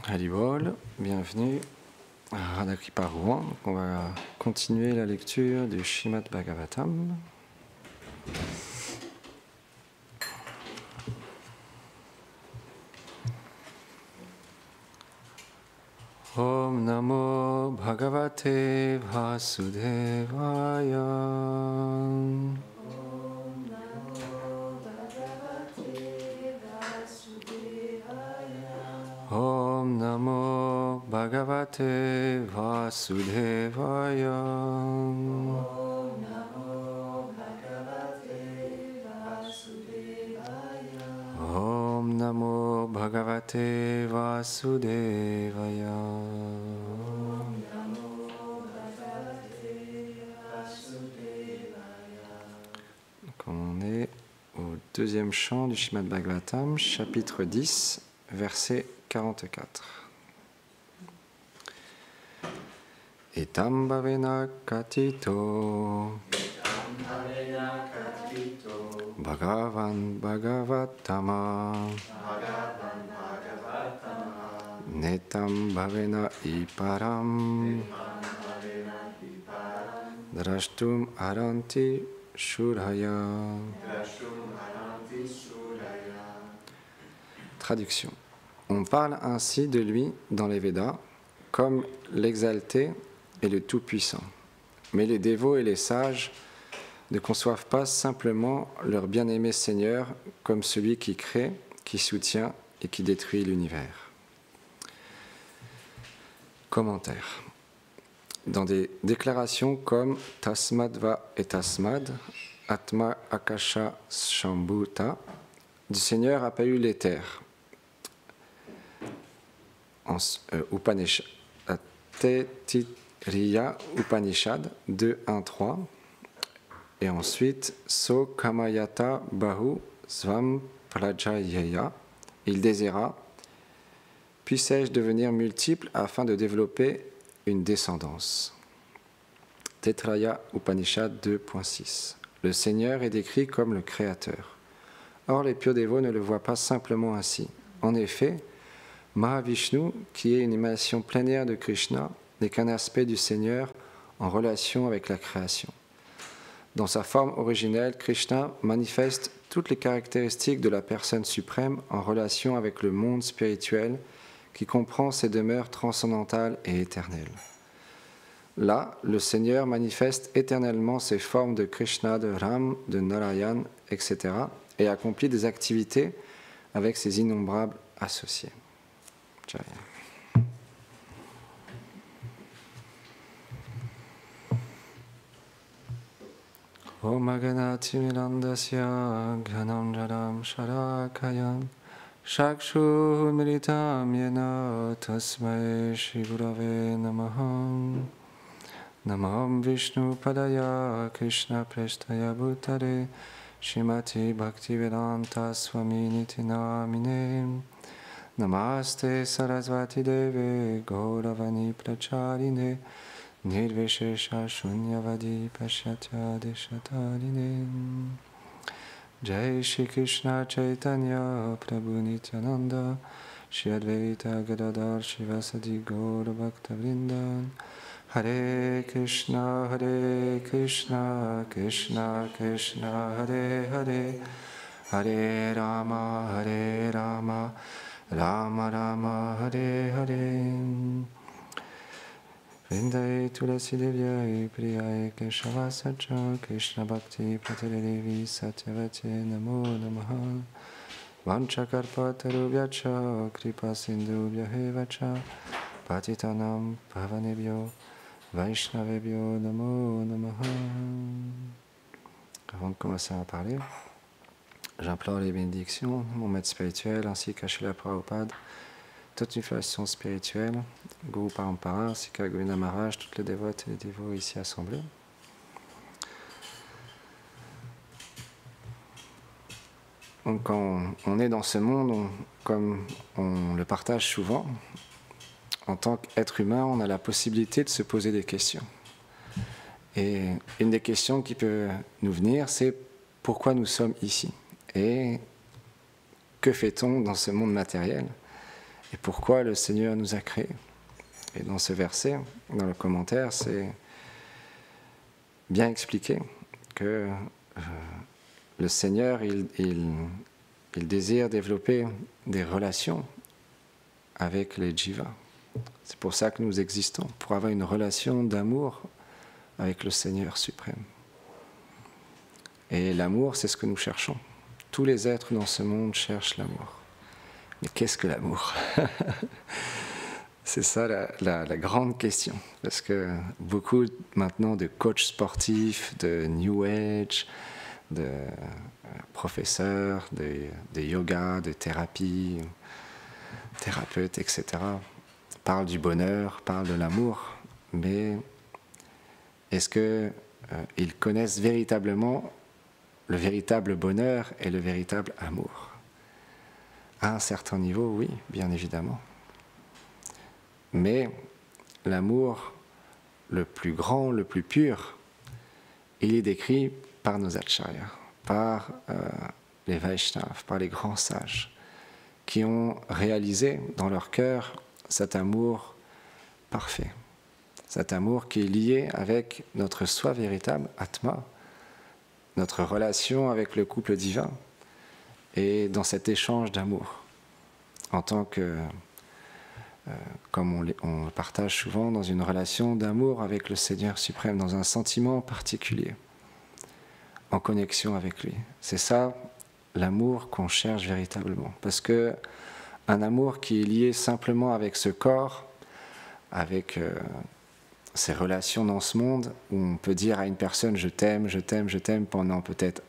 Haribol, bienvenue à Radhakripa Rouen. On va continuer la lecture du Srimad Bhagavatam. Om Namo Bhagavate Vasudevaya. Om Namo Bhagavate Vasudevaya. Om Namo Bhagavate Vasudevaya. Donc on est au deuxième chant du Srimad Bhagavatam, chapitre 10, verset 44. Etam bhavena katito Bhagavan Bhagavatama Netam bhavena iparam Drashtum aranti shuraya. Traduction. On parle ainsi de lui dans les Védas comme l'exalté et le Tout-Puissant. Mais les dévots et les sages ne conçoivent pas simplement leur bien-aimé Seigneur comme celui qui crée, qui soutient et qui détruit l'univers. Commentaire. Dans des déclarations comme Tasmad va et Tasmad, Atma Akasha Shambhuta, du Seigneur a paru l'éther. Upanishad, Tetitriya Upanishad 2.1.3 et ensuite So Kamayata Bahu Svam Prajayeya, il désira, puissais-je devenir multiple afin de développer une descendance. Tetraya Upanishad 2.6. Le Seigneur est décrit comme le Créateur. Or les pieux dévots ne le voient pas simplement ainsi. En effet, Mahavishnu, qui est une émanation plénière de Krishna, n'est qu'un aspect du Seigneur en relation avec la création. Dans sa forme originelle, Krishna manifeste toutes les caractéristiques de la personne suprême en relation avec le monde spirituel qui comprend ses demeures transcendantales et éternelles. Là, le Seigneur manifeste éternellement ses formes de Krishna, de Ram, de Narayan, etc. et accomplit des activités avec ses innombrables associés. Jai. Om Aganati Milandasya Ghanam Jadam Sharakayam Shakshu Militam Yena Tasmai Shri Gurave Namaham Namaham Vishnu Padaya Krishna Preshtaya Bhutare Shrimati Bhaktivedanta Swami Niti Namine Namaste Sarasvati Deve Gauravani Pracharine Nirvishesha Shunyavadi Pashyatya Deshatarine Jai Shri Krishna Chaitanya Prabhu Nityananda Shri Advaita Gadadhar Shivasadi Gaura Bhakta Vrindan Hare Krishna Krishna Krishna Hare Hare Hare Rama Rama Rama Hare Hare Vrindai Tulasi Devyai Priyai Keshava Sacha Krishna Bhakti Pratelevi Satyavate Namo Namaha Vanchakarpatarubhyacha Kripa Sindhubhyahevacha Patitanam Pavanebhyo Vaishnavebhyo Namo Namaha. Avant de commencer à parler, j'implore les bénédictions de mon maître spirituel ainsi qu'à Srila Prabhupada, toute une façon spirituelle, Guru Parampara, ainsi qu'à Govinda Maharaj, toutes les dévotes et les dévots ici assemblés. Donc quand on est dans ce monde, comme on le partage souvent, en tant qu'être humain, on a la possibilité de se poser des questions. Et une des questions qui peut nous venir, c'est pourquoi nous sommes ici et que fait-on dans ce monde matériel et pourquoi le Seigneur nous a créés. Et dans ce verset, dans le commentaire, c'est bien expliqué que le Seigneur, il désire développer des relations avec les jivas. C'est pour ça que nous existons, pour avoir une relation d'amour avec le Seigneur suprême. Et l'amour, c'est ce que nous cherchons. Tous les êtres dans ce monde cherchent l'amour. Mais qu'est-ce que l'amour? C'est ça la grande question. Parce que beaucoup maintenant de coachs sportifs, de New Age, de professeurs, de yoga, de thérapie, thérapeutes, etc., parlent du bonheur, parlent de l'amour, mais est-ce qu'ils connaissent véritablement le véritable bonheur et le véritable amour? À un certain niveau, oui, bien évidemment. Mais l'amour le plus grand, le plus pur, il est décrit par nos acharyas, par les Vaishnavas, par les grands sages, qui ont réalisé dans leur cœur cet amour parfait, cet amour qui est lié avec notre soi véritable, Atma, notre relation avec le couple divin, et dans cet échange d'amour, en tant que, comme on le partage souvent, dans une relation d'amour avec le Seigneur suprême, dans un sentiment particulier, en connexion avec lui. C'est ça l'amour qu'on cherche véritablement. Parce que un amour qui est lié simplement avec ce corps, avec ces relations dans ce monde, où on peut dire à une personne « je t'aime, je t'aime, je t'aime » pendant peut-être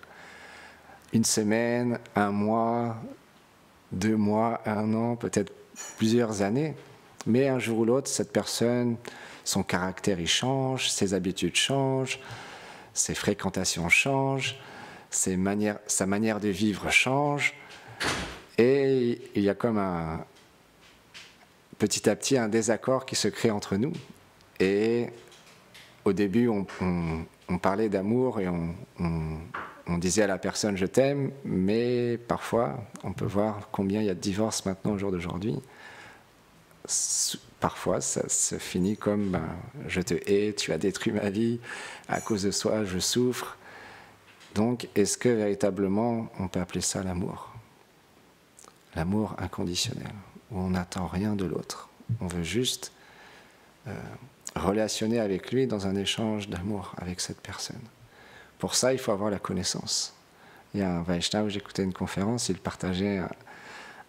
une semaine, un mois, 2 mois, 1 an, peut-être plusieurs années. Mais un jour ou l'autre, cette personne, son caractère il change, ses habitudes changent, ses fréquentations changent, sa manière de vivre change. Et il y a comme petit à petit un désaccord qui se crée entre nous. Et au début, on parlait d'amour et on disait à la personne « je t'aime », mais parfois, on peut voir combien il y a de divorces maintenant au jour d'aujourd'hui. Parfois, ça se finit comme « je te hais, tu as détruit ma vie, à cause de soi, je souffre ». Donc, est-ce que véritablement, on peut appeler ça l'amour? L'amour inconditionnel, où on n'attend rien de l'autre. On veut juste relationner avec lui dans un échange d'amour avec cette personne. Pour ça, il faut avoir la connaissance. Il y a un Vaishnava où j'écoutais une conférence, il partageait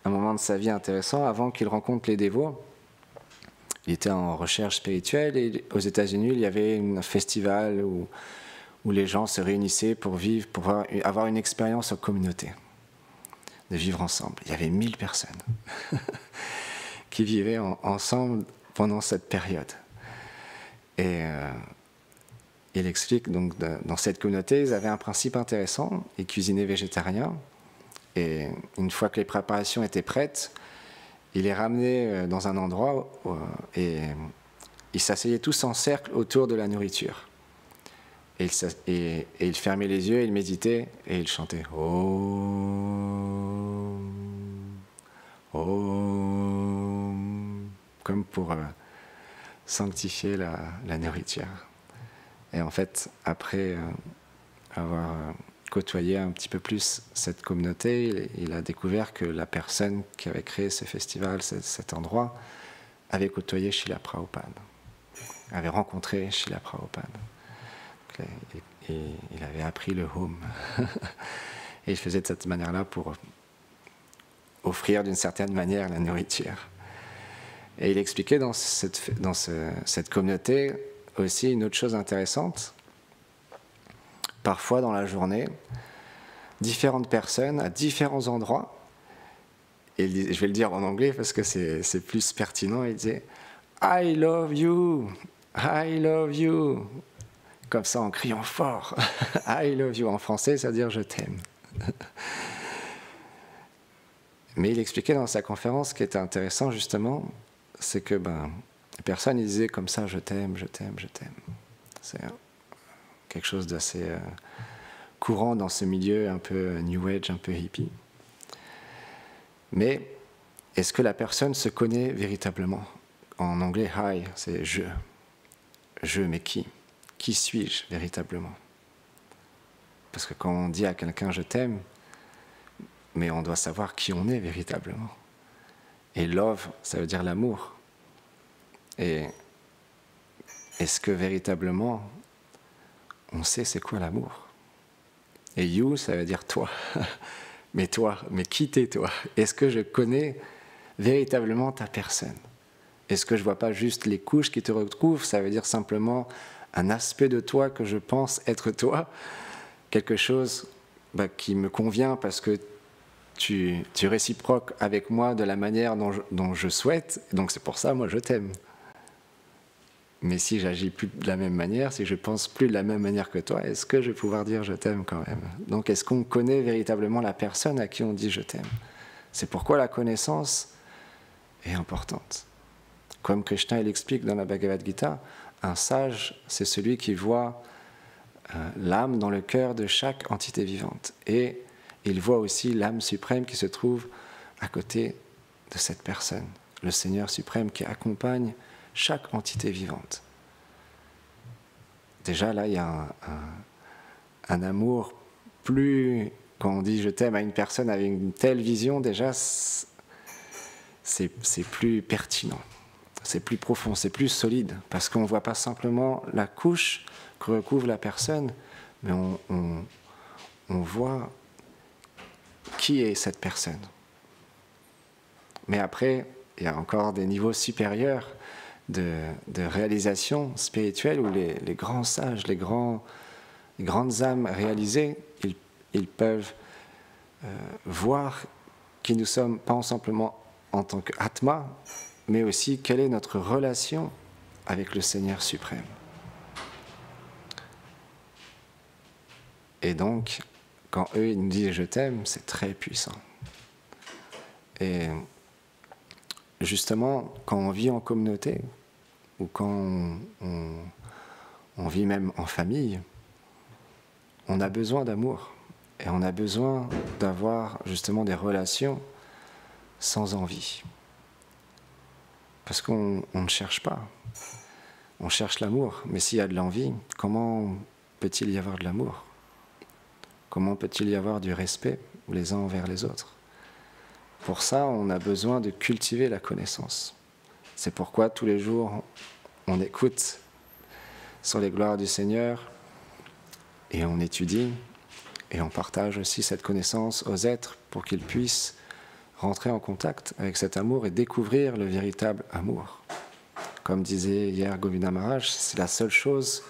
un moment de sa vie intéressant avant qu'il rencontre les dévots. Il était en recherche spirituelle et aux États-Unis, il y avait un festival où les gens se réunissaient pour vivre, pour avoir une expérience en communauté, de vivre ensemble. Il y avait 1000 personnes qui vivaient ensemble pendant cette période. Et il explique, donc, dans cette communauté, ils avaient un principe intéressant, ils cuisinaient végétarien, et une fois que les préparations étaient prêtes, ils les ramenaient dans un endroit et ils s'asseyaient tous en cercle autour de la nourriture. Et ils fermaient les yeux, ils méditaient, et ils chantaient « Om, Om », comme pour sanctifier la nourriture. Et en fait, après avoir côtoyé un petit peu plus cette communauté, il a découvert que la personne qui avait créé ce festival, cet endroit, avait côtoyé Srila Prabhupada, avait rencontré Srila Prabhupada. Et il avait appris le home. Et il faisait de cette manière-là pour offrir d'une certaine manière la nourriture. Et il expliquait dans cette communauté aussi une autre chose intéressante. Parfois dans la journée, différentes personnes à différents endroits, et je vais le dire en anglais parce que c'est plus pertinent, il disait « I love you, I love you », comme ça en criant fort, « I love you » en français, c'est-à-dire « je t'aime ». Mais il expliquait dans sa conférence, ce qui était intéressant justement, c'est que les personnes disaient comme ça « je t'aime, je t'aime, je t'aime ». C'est quelque chose d'assez courant dans ce milieu un peu New Age, un peu hippie. Mais est-ce que la personne se connaît véritablement? En anglais, I, c'est je. Je, mais qui? Qui suis-je véritablement? Parce que quand on dit à quelqu'un je t'aime, mais on doit savoir qui on est véritablement. Et love, ça veut dire l'amour. Et est-ce que véritablement on sait c'est quoi l'amour? Et you, ça veut dire toi. Mais toi, mais qui t'es toi? Est-ce que je connais véritablement ta personne? Est-ce que je ne vois pas juste les couches qui te recouvrent? Ça veut dire simplement un aspect de toi que je pense être toi, quelque chose qui me convient parce que tu réciproques avec moi de la manière dont je souhaite, donc c'est pour ça, moi, je t'aime. Mais si j'agis plus de la même manière, si je pense plus de la même manière que toi, est-ce que je vais pouvoir dire je t'aime quand même? Donc est-ce qu'on connaît véritablement la personne à qui on dit je t'aime? C'est pourquoi la connaissance est importante. Comme Krishna l'explique dans la Bhagavad Gita, un sage, c'est celui qui voit l'âme dans le cœur de chaque entité vivante. Et il voit aussi l'âme suprême qui se trouve à côté de cette personne, le Seigneur suprême qui accompagne chaque entité vivante. Déjà là, il y a un amour plus... Quand on dit « je t'aime » à une personne avec une telle vision, déjà, c'est plus pertinent, c'est plus profond, c'est plus solide, parce qu'on ne voit pas simplement la couche que recouvre la personne, mais on voit qui est cette personne. Mais après, il y a encore des niveaux supérieurs de réalisation spirituelle où les grands sages, les grandes âmes réalisées, ils peuvent voir qui nous sommes, pas simplement en tant qu'atma, mais aussi quelle est notre relation avec le Seigneur suprême. Et donc, quand eux ils nous disent « je t'aime », c'est très puissant. Et justement, quand on vit en communauté, ou quand on vit même en famille, on a besoin d'amour. Et on a besoin d'avoir justement des relations sans envie. Parce qu'on ne cherche pas. On cherche l'amour. Mais s'il y a de l'envie, comment peut-il y avoir de l'amour? Comment peut-il y avoir du respect les uns envers les autres? Pour ça, on a besoin de cultiver la connaissance. C'est pourquoi tous les jours, on écoute sur les gloires du Seigneur et on étudie et on partage aussi cette connaissance aux êtres pour qu'ils puissent rentrer en contact avec cet amour et découvrir le véritable amour. Comme disait hier Govinda Maharaj, c'est la seule chose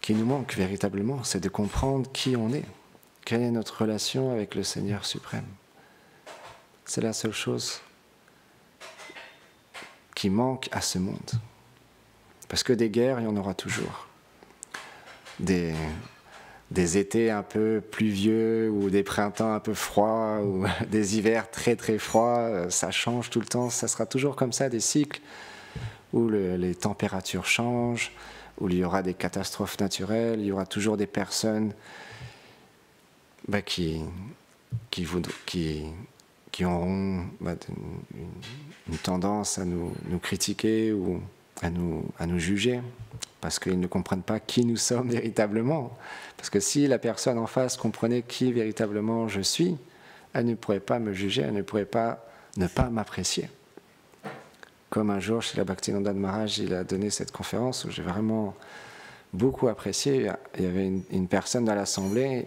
qui nous manque véritablement, c'est de comprendre qui on est, quelle est notre relation avec le Seigneur suprême. C'est la seule chose qui manque à ce monde. Parce que des guerres, il y en aura toujours. Des étés un peu pluvieux, ou des printemps un peu froids, ou des hivers très très froids, ça change tout le temps, ça sera toujours comme ça, des cycles où les températures changent, où il y aura des catastrophes naturelles, il y aura toujours des personnes qui auront une tendance à nous critiquer ou à nous juger, parce qu'ils ne comprennent pas qui nous sommes véritablement. Parce que si la personne en face comprenait qui véritablement je suis, elle ne pourrait pas me juger, elle ne pourrait pas ne pas m'apprécier. Comme un jour, chez la Bhaktivinoda Maharaj, il a donné cette conférence où j'ai vraiment beaucoup apprécié. Il y avait une personne dans l'assemblée,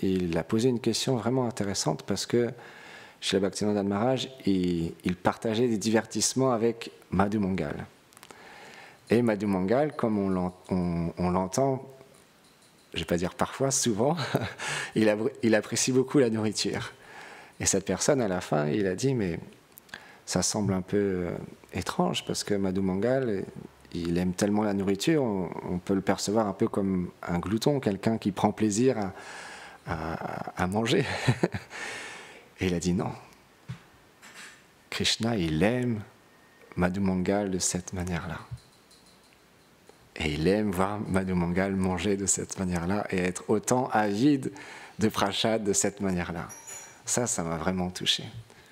et il a posé une question vraiment intéressante parce que chez la Bhaktivinoda Maharaj, il partageait des divertissements avec Madhu Mangal. Et Madhu Mangal, comme on l'entend, je ne vais pas dire parfois, souvent, il apprécie beaucoup la nourriture. Et cette personne, à la fin, il a dit, mais ça semble un peu étrange, parce que Madhu Mangal, il aime tellement la nourriture, on peut le percevoir un peu comme un glouton, quelqu'un qui prend plaisir à manger. Et il a dit non. Krishna, il aime Madhu Mangal de cette manière-là. Et il aime voir Madhu Mangal manger de cette manière-là et être autant avide de prashad de cette manière-là. Ça m'a vraiment touché.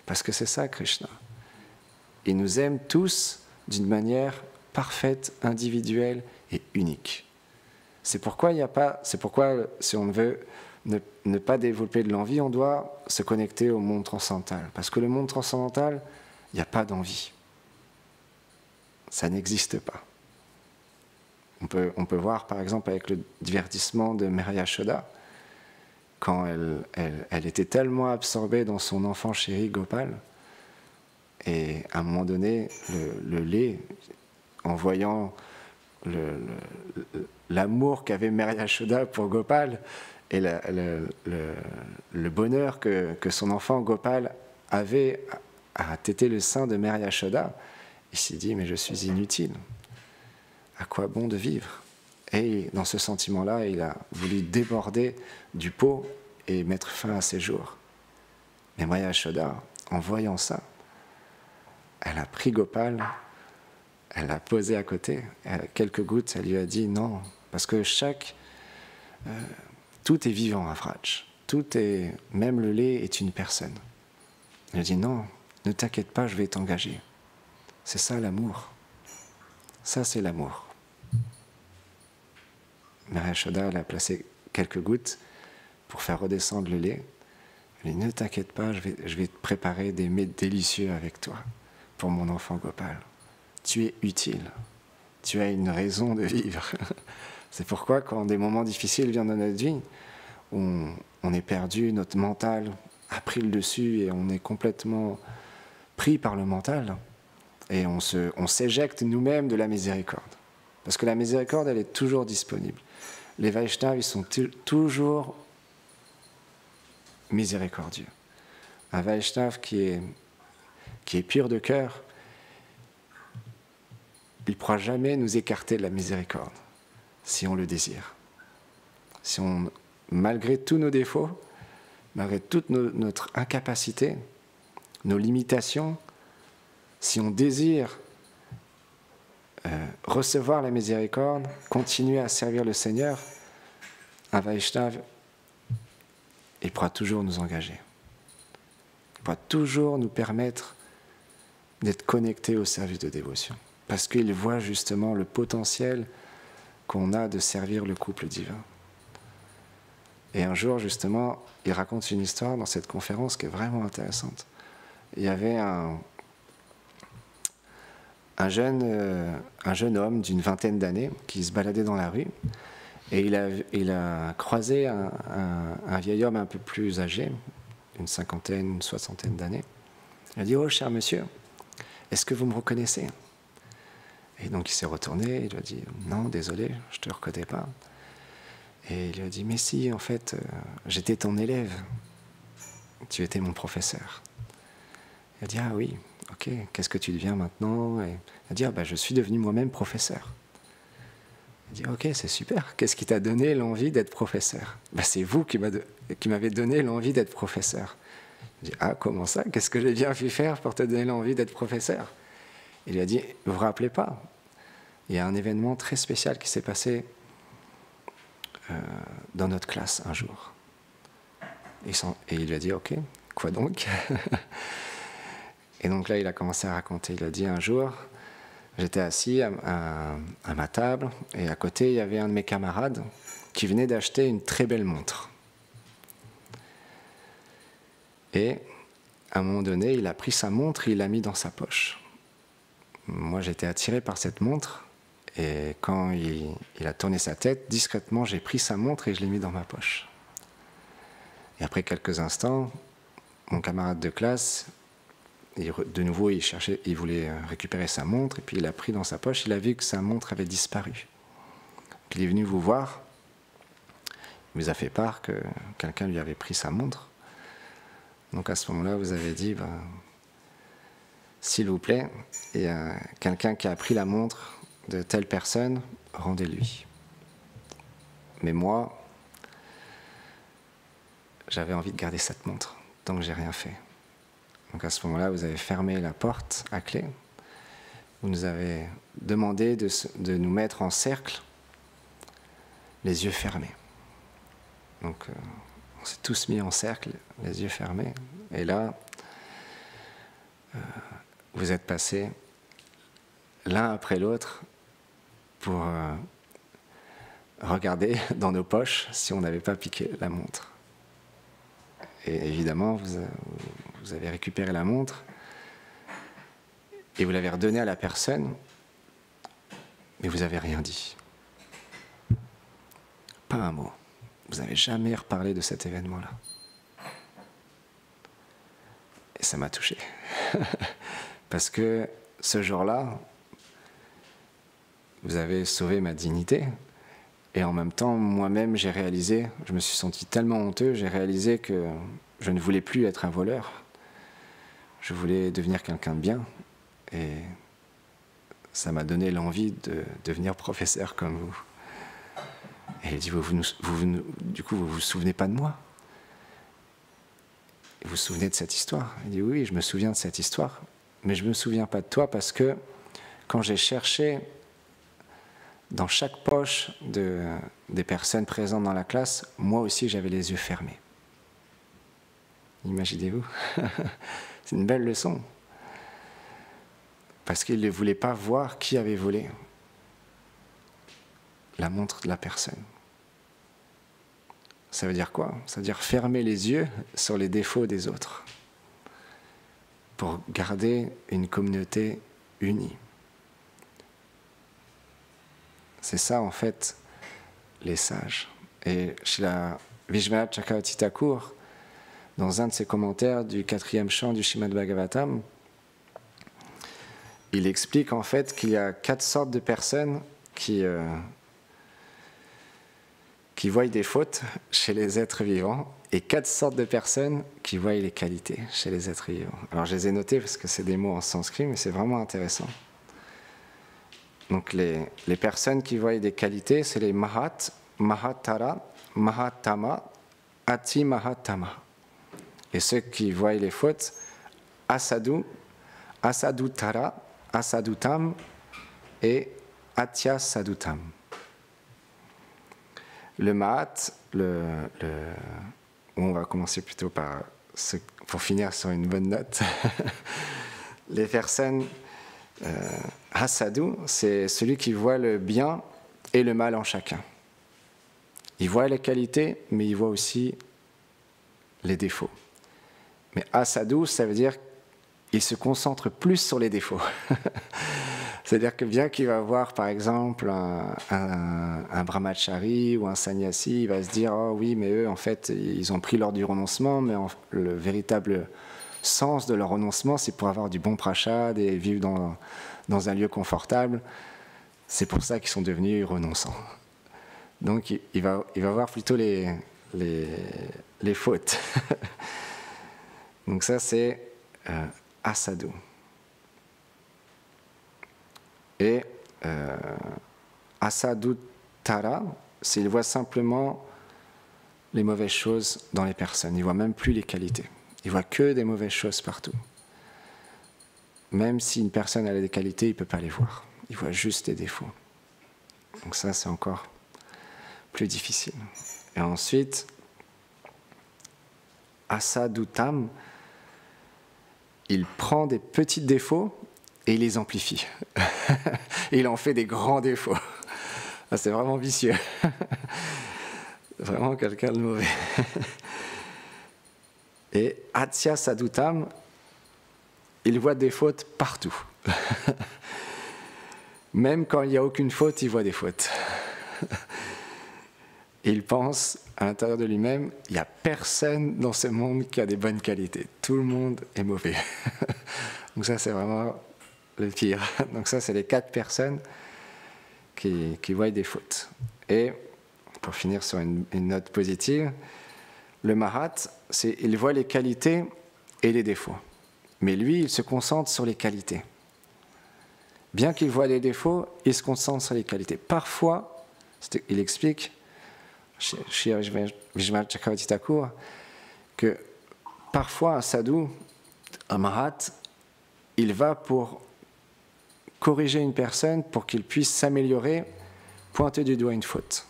Parce que c'est ça Krishna. Il nous aime tous d'une manière parfaite, individuelle et unique. C'est pourquoi si on veut ne pas développer de l'envie, on doit se connecter au monde transcendantal. Parce que le monde transcendantal, il n'y a pas d'envie. Ça n'existe pas. On peut voir par exemple avec le divertissement de Mary Yashoda, quand elle était tellement absorbée dans son enfant chéri Gopal, et à un moment donné, le lait, en voyant l'amour qu'avait Mary Yashoda pour Gopal, et le bonheur que son enfant Gopal avait à téter le sein de Mary Yashoda, il s'est dit, mais je suis inutile. À quoi bon de vivre? Et dans ce sentiment-là, il a voulu déborder du pot et mettre fin à ses jours. Mais Mary Yashoda, en voyant ça, elle a pris Gopal, elle l'a posé à côté, quelques gouttes, elle lui a dit non, parce que tout est vivant à Vraj. Même le lait est une personne. Elle a dit non, ne t'inquiète pas, je vais t'engager. C'est ça l'amour. Ça, c'est l'amour. Mary Yashoda, elle a placé quelques gouttes pour faire redescendre le lait. Elle a dit ne t'inquiète pas, je vais te préparer des mets délicieux avec toi pour mon enfant Gopal. Tu es utile. Tu as une raison de vivre. C'est pourquoi, quand des moments difficiles viennent dans notre vie, on est perdu, notre mental a pris le dessus et on est complètement pris par le mental. Et on s'éjecte nous-mêmes de la miséricorde. Parce que la miséricorde, elle est toujours disponible. Les Vaishnavas, ils sont toujours miséricordieux. Un Vaishnava qui est pur de cœur, il ne pourra jamais nous écarter de la miséricorde, si on le désire. Malgré tous nos défauts, malgré toute notre incapacité, nos limitations, si on désire recevoir la miséricorde, continuer à servir le Seigneur, un Vaishnava, il pourra toujours nous engager. Il pourra toujours nous permettre d'être connectés au service de dévotion. Parce qu'il voit justement le potentiel qu'on a de servir le couple divin. Et un jour, justement, il raconte une histoire dans cette conférence qui est vraiment intéressante. Il y avait un jeune homme d'une vingtaine d'années qui se baladait dans la rue et il a croisé un vieil homme un peu plus âgé, une cinquantaine, une soixantaine d'années. Il a dit « Oh, cher monsieur, est-ce que vous me reconnaissez ?» Et donc il s'est retourné, il lui a dit « Non, désolé, je ne te reconnais pas. » Et il lui a dit « Mais si, en fait, j'étais ton élève, tu étais mon professeur. » Il a dit « Ah oui, ok, qu'est-ce que tu deviens maintenant ?» Et il a dit « Ah ben, je suis devenu moi-même professeur. » Il dit « Ok, c'est super, qu'est-ce qui t'a donné l'envie d'être professeur ?»« Ben, c'est vous qui m'avez donné l'envie d'être professeur. » Il dit « Ah, comment ça? Qu'est-ce que j'ai bien pu faire pour te donner l'envie d'être professeur ?» Il lui a dit « Vous vous rappelez pas? Il y a un événement très spécial qui s'est passé dans notre classe un jour. » Et il lui a dit « Ok, quoi donc ?» Et donc là, il a commencé à raconter. Il a dit « Un jour, j'étais assis à ma table et à côté, il y avait un de mes camarades qui venait d'acheter une très belle montre. Et à un moment donné, il a pris sa montre et il l'a mis dans sa poche. Moi, j'étais attiré par cette montre et quand il a tourné sa tête, discrètement, j'ai pris sa montre et je l'ai mis dans ma poche. Et après quelques instants, mon camarade de classe, de nouveau, il voulait récupérer sa montre et puis il a pris dans sa poche, il a vu que sa montre avait disparu. Puis il est venu vous voir, il vous a fait part que quelqu'un lui avait pris sa montre. Donc à ce moment-là, vous avez dit, s'il vous plaît, il y a quelqu'un qui a pris la montre de telle personne, rendez-lui. Mais moi, j'avais envie de garder cette montre, donc j'ai rien fait. Donc à ce moment-là, vous avez fermé la porte à clé. Vous nous avez demandé de nous mettre en cercle, les yeux fermés. Donc on s'est tous mis en cercle, les yeux fermés. Et là, vous êtes passés l'un après l'autre pour regarder dans nos poches si on n'avait pas piqué la montre. Et évidemment, vous avez récupéré la montre et vous l'avez redonnée à la personne, mais vous n'avez rien dit. Pas un mot. Vous n'avez jamais reparlé de cet événement-là. Et ça m'a touché. Parce que ce jour-là, vous avez sauvé ma dignité. Et en même temps, moi-même, j'ai réalisé, je me suis senti tellement honteux, j'ai réalisé que je ne voulais plus être un voleur. Je voulais devenir quelqu'un de bien. Et ça m'a donné l'envie de devenir professeur comme vous. Et il dit, du coup, vous vous souvenez pas de moi? Vous vous souvenez de cette histoire? Il dit, oui, je me souviens de cette histoire, mais je ne me souviens pas de toi parce que quand j'ai cherché dans chaque poche des personnes présentes dans la classe, moi aussi j'avais les yeux fermés. Imaginez-vous? C'est une belle leçon. Parce qu'il ne voulait pas voir qui avait volé la montre de la personne. Ça veut dire quoi? Ça veut dire fermer les yeux sur les défauts des autres pour garder une communauté unie. C'est ça en fait les sages. Et chez la Vishwanath Chakravarti Thakur, dans un de ses commentaires du 4e chant du Srimad Bhagavatam, il explique en fait qu'il y a 4 sortes de personnes qui voient des fautes chez les êtres vivants et 4 sortes de personnes qui voient les qualités chez les êtres vivants. Alors je les ai notés parce que c'est des mots en sanskrit, mais c'est vraiment intéressant. Donc les personnes qui voient des qualités, c'est les Mahat, Mahatara, Mahatama, Ati Mahatama. Et ceux qui voient les fautes, Asadu, Asadutara, Asadutam et Atya Sadutam. Le Mahat, on va commencer plutôt par, pour finir sur une bonne note, les personnes Hasadu, c'est celui qui voit le bien et le mal en chacun. Il voit les qualités, mais il voit aussi les défauts. Mais Asadu, ça veut dire qu'il se concentre plus sur les défauts. C'est-à-dire que bien qu'il va voir, par exemple, un brahmachari ou un sannyasi, il va se dire « Oh oui, mais eux, en fait, ils ont pris l'ordre du renoncement, mais le véritable sens de leur renoncement, c'est pour avoir du bon prashad et vivre dans un lieu confortable. C'est pour ça qu'ils sont devenus renonçants. » Donc, il va voir plutôt les fautes. Donc ça, c'est Asadu. Et Asadutara, c'est il voit simplement les mauvaises choses dans les personnes. Il ne voit même plus les qualités. Il voit que des mauvaises choses partout. Même si une personne a des qualités, il ne peut pas les voir. Il voit juste des défauts. Donc ça, c'est encore plus difficile. Et ensuite, Asadutam, il prend des petits défauts et il les amplifie. Et il en fait des grands défauts. C'est vraiment vicieux. Vraiment quelqu'un de mauvais. Et Atya Sadutam, il voit des fautes partout. Même quand il n'y a aucune faute, il voit des fautes. Et il pense à l'intérieur de lui-même, il n'y a personne dans ce monde qui a des bonnes qualités. Tout le monde est mauvais. Donc ça, c'est vraiment le pire. Donc ça, c'est les 4 personnes qui voient des fautes. Et pour finir sur une note positive, le Mahat, il voit les qualités et les défauts. Mais lui, il se concentre sur les qualités. Bien qu'il voit les défauts, il se concentre sur les qualités. Parfois, il explique, chez Vishwanath Chakravarti Thakur, que parfois un sadhu, un Mahat, il va pour corriger une personne pour qu'il puisse s'améliorer, pointer du doigt une faute.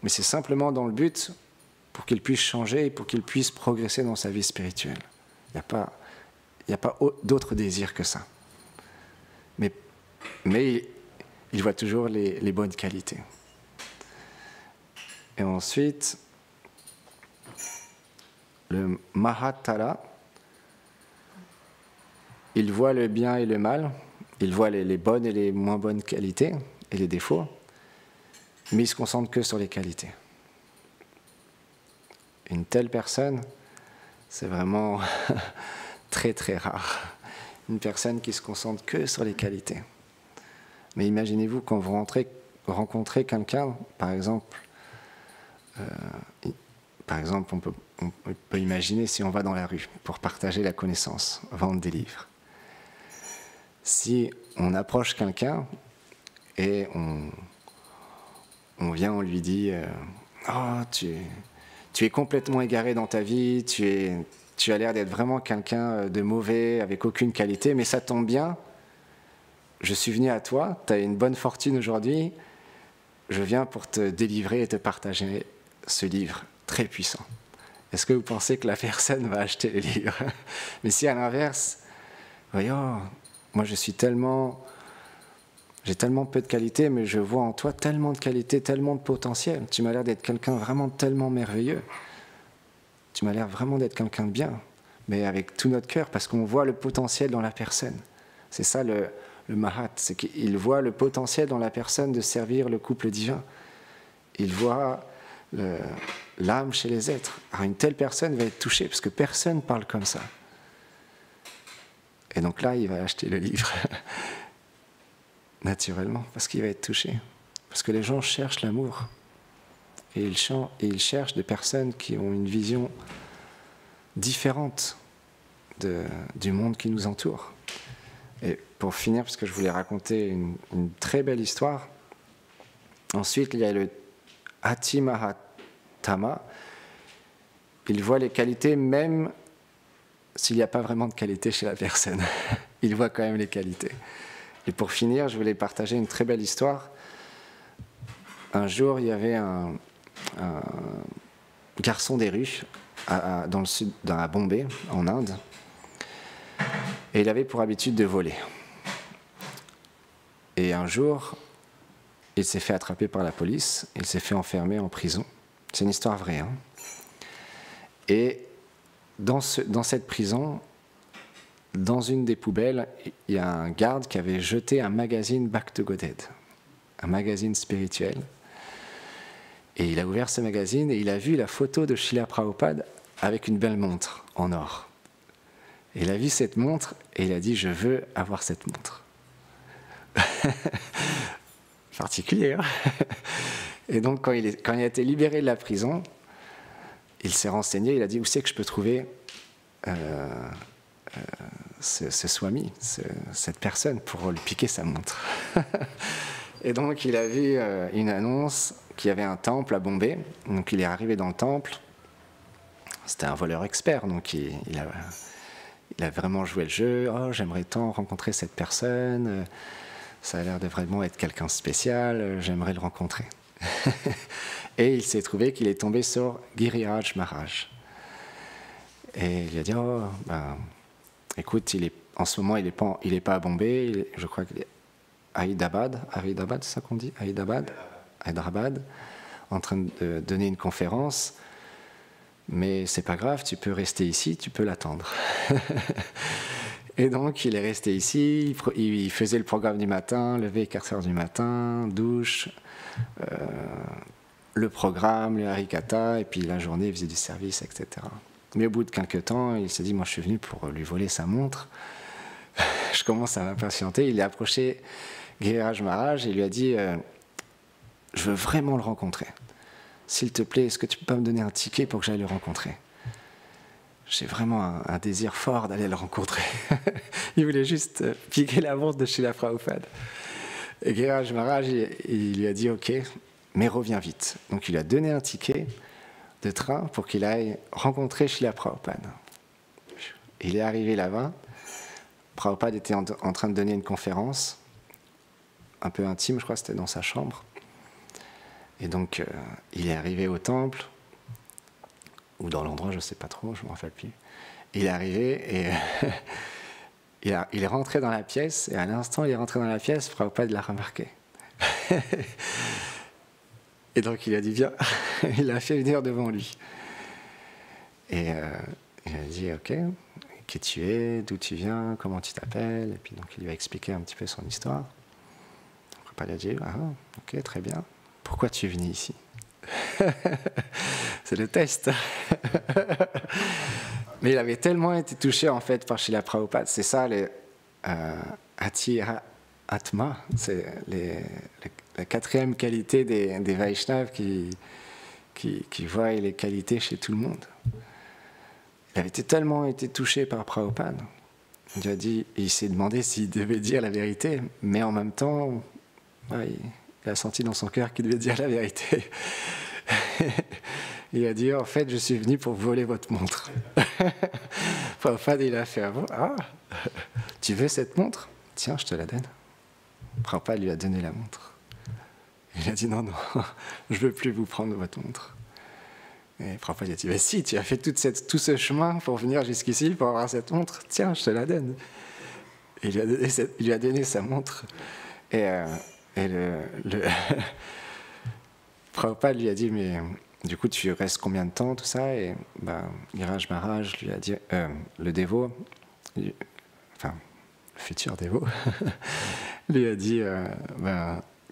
Mais c'est simplement dans le but pour qu'il puisse changer et pour qu'il puisse progresser dans sa vie spirituelle. Il n'y a pas d'autre désir que ça. Mais il voit toujours les bonnes qualités. Et ensuite, le Mahatala, il voit le bien et le mal, il voit les bonnes et les moins bonnes qualités et les défauts, mais il ne se concentre que sur les qualités. Une telle personne, c'est vraiment très très rare. Une personne qui se concentre que sur les qualités. Mais imaginez-vous quand vous rencontrez quelqu'un, par exemple, on peut imaginer si on va dans la rue pour partager la connaissance, vendre des livres. Si on approche quelqu'un et on vient, on lui dit oh, tu es complètement égaré dans ta vie, tu as l'air d'être vraiment quelqu'un de mauvais, avec aucune qualité, mais ça tombe bien, je suis venu à toi, tu as une bonne fortune aujourd'hui, je viens pour te délivrer et te partager ce livre très puissant. Est-ce que vous pensez que la personne va acheter le livre? Mais si à l'inverse, voyons, moi j'ai tellement peu de qualité, mais je vois en toi tellement de qualité, tellement de potentiel. Tu m'as l'air d'être quelqu'un vraiment tellement merveilleux. Tu m'as l'air vraiment d'être quelqu'un de bien, mais avec tout notre cœur, parce qu'on voit le potentiel dans la personne. C'est ça le Mahat, c'est qu'il voit le potentiel dans la personne de servir le couple divin. Il voit l'âme chez les êtres. Alors une telle personne va être touchée, parce que personne parle comme ça. Et donc là, il va acheter le livre, naturellement, parce qu'il va être touché. Parce que les gens cherchent l'amour. Et ils cherchent des personnes qui ont une vision différente du monde qui nous entoure. Et pour finir, parce que je voulais raconter une très belle histoire, ensuite il y a le Ati Mahatama. Il voit les qualités même s'il n'y a pas vraiment de qualité chez la personne. Il voit quand même les qualités. Et pour finir, je voulais partager une très belle histoire. Un jour, il y avait un garçon des rues dans le sud, à Bombay, en Inde, et il avait pour habitude de voler. Et un jour, il s'est fait attraper par la police, il s'est fait enfermer en prison. C'est une histoire vraie. Hein. Et dans cette prison, dans une des poubelles, il y a un garde qui avait jeté un magazine Bhakti Godhead, un magazine spirituel. Et il a ouvert ce magazine et il a vu la photo de Srila Prabhupada avec une belle montre en or. Et il a vu cette montre et il a dit « Je veux avoir cette montre ». Particulier, hein. Et donc quand il a été libéré de la prison, il s'est renseigné, il a dit « Où c'est que je peux trouver ce swami, cette personne pour lui piquer sa montre ?» Et donc il a vu une annonce qu'il y avait un temple à Bombay. Donc il est arrivé dans le temple. C'était un voleur expert, donc il a vraiment joué le jeu. Oh, j'aimerais tant rencontrer cette personne. Ça a l'air de vraiment être quelqu'un de spécial. J'aimerais le rencontrer. Et il s'est trouvé qu'il est tombé sur Giriraj Maharaj. Et il a dit oh, ben, écoute, en ce moment il est pas à Bombay. Je crois qu'il est à Hyderabad, c'est ça qu'on dit, Hyderabad, en train de donner une conférence, mais c'est pas grave, tu peux rester ici, tu peux l'attendre. Et donc il est resté ici, il faisait le programme du matin, lever 4h du matin, douche, le programme, le harikata, et puis la journée il faisait du service, etc. Mais au bout de quelques temps, il s'est dit, moi je suis venu pour lui voler sa montre. Je commence à m'impatienter, il est approché Giriraj Maharaj et lui a dit je veux vraiment le rencontrer. S'il te plaît, est-ce que tu peux pas me donner un ticket pour que j'aille le rencontrer? J'ai vraiment un désir fort d'aller le rencontrer. Il voulait juste piquer la montre de Srila Prabhupada. Et Giriraj Maharaj, il lui a dit ok, mais reviens vite. Donc il lui a donné un ticket de train pour qu'il aille rencontrer Srila Prabhupada. Il est arrivé là-bas. Prabhupada était en train de donner une conférence un peu intime, je crois que c'était dans sa chambre. Et donc, il est arrivé au temple, ou dans l'endroit, je ne sais pas trop, je ne me rappelle plus. Il est arrivé et il est rentré dans la pièce, et à l'instant il est rentré dans la pièce, Prabhupada l'a remarqué. Et donc il a dit viens, il l'a fait venir devant lui. Et il a dit ok, qui tu es, d'où tu viens, comment tu t'appelles, et puis donc il lui a expliqué un petit peu son histoire. Prabhupada a dit ah ok, très bien, pourquoi tu es venu ici? C'est le test. Mais il avait tellement été touché en fait par Srila Prabhupada, c'est ça les Ati Atma, c'est la quatrième qualité des Vaishnavas qui voient les qualités chez tout le monde. Il avait tellement été touché par Prabhupada. Il s'est demandé s'il devait dire la vérité, mais en même temps, ouais, il a senti dans son cœur qu'il devait dire la vérité. Il a dit, en fait, je suis venu pour voler votre montre. Prabhupada, il a fait, ah, tu veux cette montre? Tiens, je te la donne. Prabhupada lui a donné la montre. Il a dit, non, je ne veux plus vous prendre votre montre. Et Prabhupada a dit, si, tu as fait tout ce chemin pour venir jusqu'ici, pour avoir cette montre, tiens, je te la donne. Et il lui a donné sa montre. Et Prabhupada lui a dit, mais du coup, tu restes combien de temps, tout ça? Et Giriraj Maharaj lui a dit, le dévot, enfin, le futur dévot, lui a dit,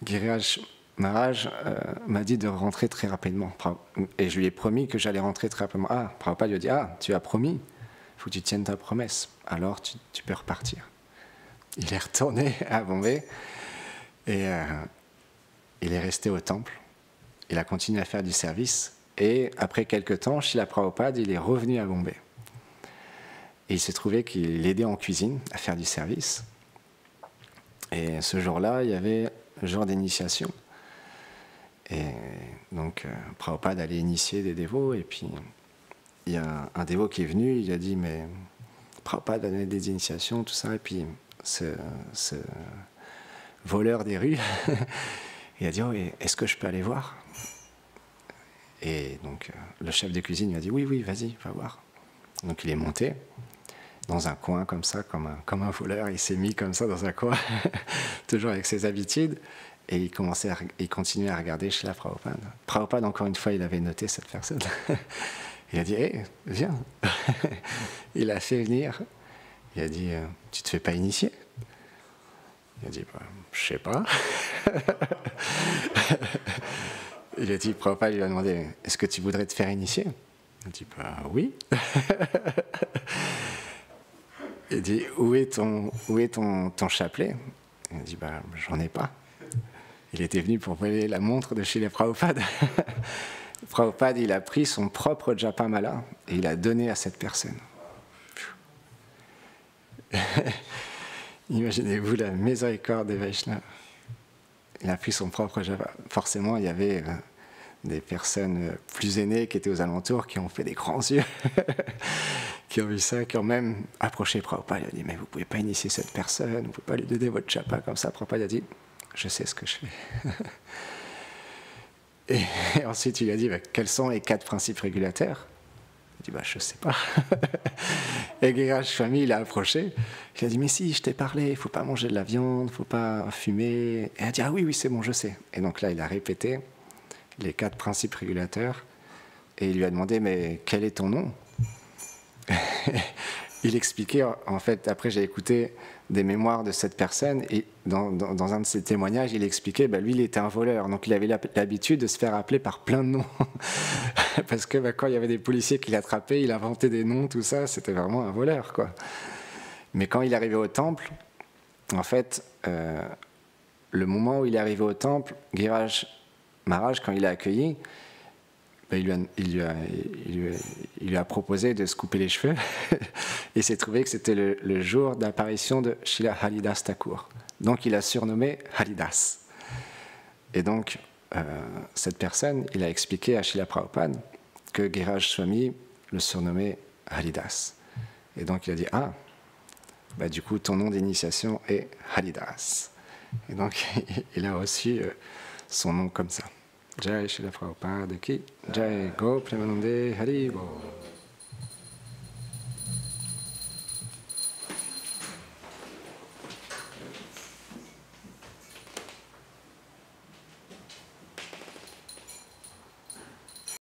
Giriraj Maharaj m'a dit de rentrer très rapidement. Et je lui ai promis que j'allais rentrer très rapidement. Ah, Prabhupada lui a dit, ah, tu as promis, il faut que tu tiennes ta promesse, alors tu peux repartir. Il est retourné à Bombay et il est resté au temple. Il a continué à faire du service. Et après quelques temps, Srila Prabhupada, il est revenu à Bombay. Et il s'est trouvé qu'il l'aidait en cuisine à faire du service. Et ce jour-là, il y avait le jour d'initiation. Et donc, Prabhupada allait initier des dévots. Et puis, il y a un dévot qui est venu, il a dit, mais Prabhupada a donné des initiations, tout ça. Et puis, ce voleur des rues, il a dit, oh, est-ce que je peux aller voir? Et donc, le chef de cuisine lui a dit, oui, vas-y, va voir. Donc, il est monté dans un coin comme ça, comme un voleur. Il s'est mis comme ça dans un coin, toujours avec ses habitudes. Et il continuait à regarder Srila Prabhupada. Prabhupada, encore une fois, il avait noté cette personne. Il a dit, hé, viens. Il l'a fait venir. Il a dit, tu te fais pas initier? Il a dit, je sais pas. Il a dit, Prabhupada lui a demandé, est-ce que tu voudrais te faire initier? Il a dit, oui. Il a dit, où est ton chapelet? Il a dit, j'en ai pas. Il était venu pour voler la montre de chez les Prabhupada. Prabhupada, il a pris son propre japamala et il a donné à cette personne. Imaginez-vous la miséricorde des Vaishnavas. Il a pris son propre japa. Forcément, il y avait des personnes plus aînées qui étaient aux alentours, qui ont fait des grands yeux, qui ont vu ça, qui ont même approché Prabhupada. Il a dit, mais vous ne pouvez pas initier cette personne, vous ne pouvez pas lui donner votre japa comme ça. Prabhupada a dit, je sais ce que je fais. Et ensuite, il a dit, quels sont les 4 principes régulateurs? Il a dit, je ne sais pas. Et Giriraj Swami, il a approché. Il a dit, mais si, je t'ai parlé, il ne faut pas manger de la viande, il ne faut pas fumer. Et il a dit, ah oui, c'est bon, je sais. Et donc là, il a répété les 4 principes régulateurs. Et il lui a demandé, mais quel est ton nom? Il expliquait, en fait, après j'ai écouté des mémoires de cette personne, et dans un de ses témoignages, il expliquait, lui, il était un voleur, donc il avait l'habitude de se faire appeler par plein de noms. Parce que quand il y avait des policiers qui l'attrapaient, il inventait des noms, tout ça, c'était vraiment un voleur, quoi. Mais quand il est arrivé au temple, en fait, le moment où il est arrivé au temple, Giriraj Maharaj, quand il l'a accueilli, il lui a proposé de se couper les cheveux. Et il s'est trouvé que c'était le jour d'apparition de Srila Haridas Thakur. Donc il a surnommé Haridas. Et donc, cette personne, il a expliqué à Srila Prabhupada que Giriraj Swami le surnommait Haridas. Et donc il a dit, du coup, ton nom d'initiation est Haridas. Et donc, il a reçu son nom comme ça. Jai Srila Prabhupada ki Jai Go Premanande Hari Bo.